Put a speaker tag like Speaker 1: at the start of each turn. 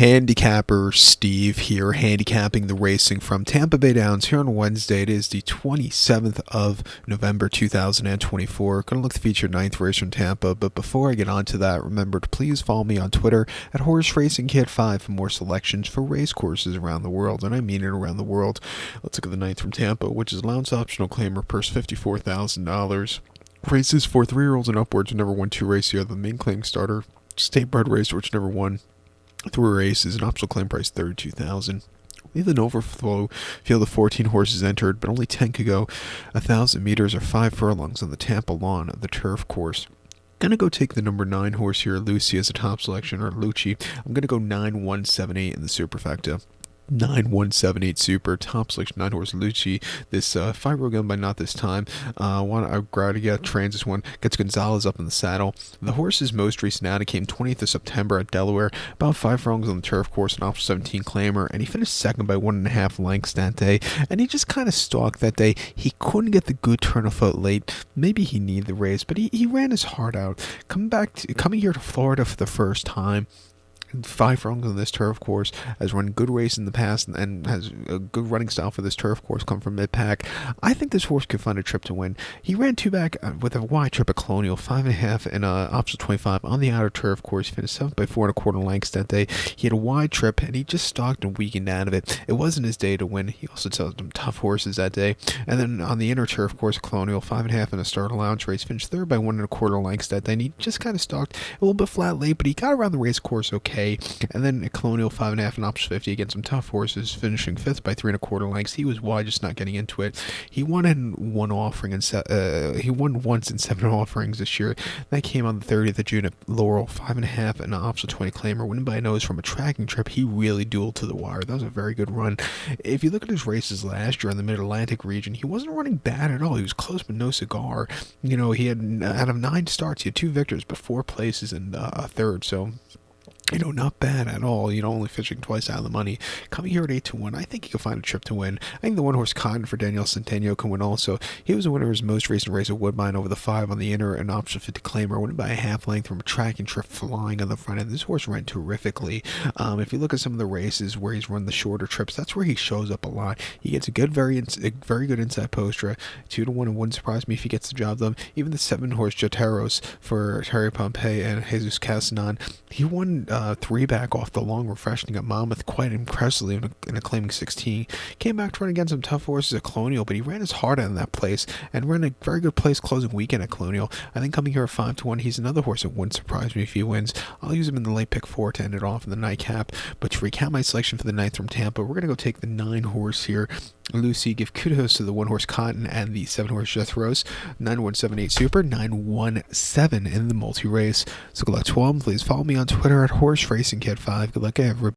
Speaker 1: Handicapper Steve here, handicapping the racing from Tampa Bay Downs here on Wednesday. It is the 27th of November 2024. Going to look to feature ninth race from Tampa, but before I get on to that, remember to please follow me on Twitter at HorseRacingKid5 for more selections for race courses around the world, and I mean it around the world. Let's look at the ninth from Tampa, which is allowance optional claimer, purse $54,000. Races for 3-year-olds and upwards, never won 2 races here. The main claim starter, state bred race, which never won 3 races, an optional claim price $32,000. We have an overflow field of 14 horses entered, but only 10 could go 1,000 meters or 5 furlongs on the Tampa lawn of the turf course. Gonna go take the number 9 horse here, Lucy, as a top selection, or Lucci. I'm gonna go 9178 in the superfecta. 9178 super, top selection, 9 horse Lucci. This 5-year-old gun by Not This Time. I gotta get Transis one. Gets Gonzalez up in the saddle. The horse's most recent outing came 20th of September at Delaware. About 5 furlongs on the turf course, an option 17 claimer, and he finished second by 1.5 lengths that day. And he just kind of stalked that day. He couldn't get the good turn of foot late. Maybe he needed the race, but he ran his heart out. Coming here to Florida for the first time. 5 furlongs on this turf course, has run good race in the past and has a good running style for this turf course, come from mid-pack. I think this horse could find a trip to win. He ran 2 back with a wide trip at Colonial, 5.5 and option 25 on the outer turf course, finished 7th by 4.25 lengths that day. He had a wide trip and he just stalked and weakened out of it. It wasn't his day to win. He also saw some tough horses that day. And then on the inner turf course, Colonial, 5.5 in a start allowance race, finished 3rd by 1.25 lengths that day. And he just kind of stalked a little bit flat late, but he got around the race course okay. And then at Colonial, 5.5 and option 50 against some tough horses, finishing 5th by 3.25 lengths. He was wide, just not getting into it. He won in one offering, and he won once in 7 offerings this year. That came on the 30th of June at Laurel, 5.5 and an option 20 claimer, winning by a nose from a tracking trip. He really dueled to the wire. That was a very good run. If you look at his races last year in the Mid-Atlantic region, he wasn't running bad at all. He was close but no cigar. You know, he had, out of 9 starts, he had 2 victors, but 4 places and a third, so not bad at all. Only fishing twice out of the money. Coming here at 8-1, I think he can find a trip to win. I think the 1 horse Cotton for Daniel Centeno can win also. He was a winner of his most recent race at Woodbine over the 5 on the inner and option 50 claimer, winning by a half length from a tracking trip flying on the front end. This horse ran terrifically. If you look at some of the races where he's run the shorter trips, that's where he shows up a lot. He gets a very good inside poster. 2-1, and wouldn't surprise me if he gets the job done. Even the 7 horse Joteros for Terry Pompey and Jesus Casanon, he won 3 back off the long refreshing at Monmouth quite impressively in a claiming 16. Came back to run against some tough horses at Colonial, but he ran his heart out in that place and ran a very good place closing weekend at Colonial. I think coming here at 5-1, he's another horse that wouldn't surprise me if he wins. I'll use him in the late pick 4 to end it off in the nightcap. But to recap my selection for the 9th from Tampa, we're going to go take the 9 horse here, Lucy. Give kudos to the 1 horse Cotton and the 7 horse Jethros. 9178 super, 917 in the multi-race. So good luck to all. Please follow me on Twitter at HorseRacingKid5. Good luck, everybody.